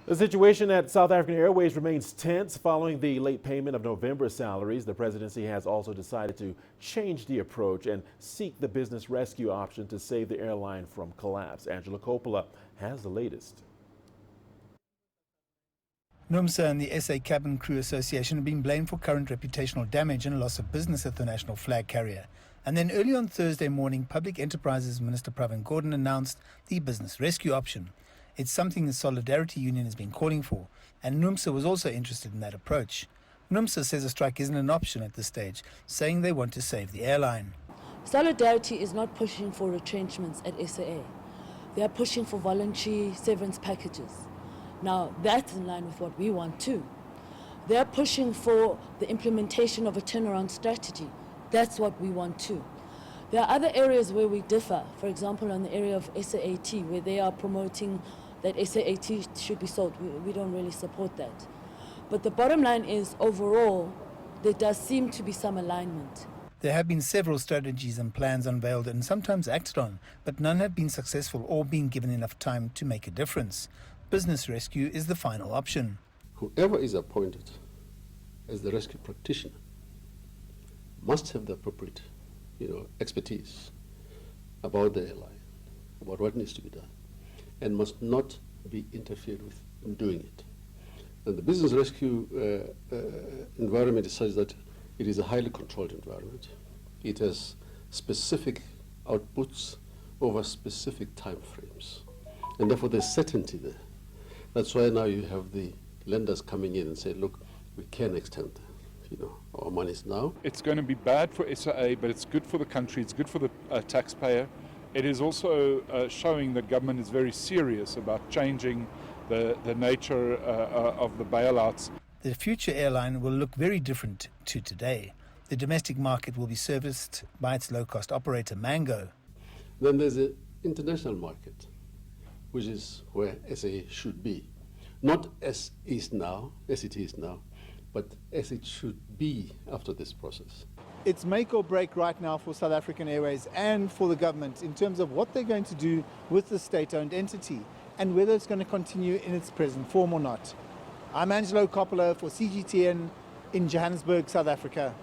The situation at South African Airways remains tense following the late payment of November's salaries. The presidency has also decided to change the approach and seek the business rescue option to save the airline from collapse. ANGELO COPPOLA has the latest. NUMSA and the SA Cabin Crew Association have been blamed for current reputational damage and loss of business at the national flag carrier. And then early on Thursday morning, Public Enterprises Minister Pravin Gordhan announced the business rescue option. It's something the Solidarity Union has been calling for, and NUMSA was also interested in that approach. NUMSA says a strike isn't an option at this stage, saying they want to save the airline. Solidarity is not pushing for retrenchments at SAA. They are pushing for voluntary severance packages. Now, that's in line with what we want too. They are pushing for the implementation of a turnaround strategy. That's what we want too. There are other areas where we differ, for example, on the area of SAAT, where they are promoting that SAAT should be sold. We don't really support that. But the bottom line is, overall, there does seem to be some alignment. There have been several strategies and plans unveiled and sometimes acted on, but none have been successful or been given enough time to make a difference. Business rescue is the final option. Whoever is appointed as the rescue practitioner must have the appropriate expertise about the airline, about what needs to be done, and must not be interfered with in doing it. And the business rescue environment is such that it is a highly controlled environment. It has specific outputs over specific time frames, and therefore there's certainty there. That's why now you have the lenders coming in and say, look, we can extend our monies now. It's going to be bad for SAA, but it's good for the country, it's good for the taxpayer. It is also showing that government is very serious about changing the nature of the bailouts. The future airline will look very different to today. The domestic market will be serviced by its low-cost operator, Mango. Then there's an international market, which is where SAA should be. Not as it is now, but as it should be after this process. It's make or break right now for South African Airways and for the government in terms of what they're going to do with the state-owned entity and whether it's going to continue in its present form or not. I'm ANGELO COPPOLA for CGTN in Johannesburg, South Africa.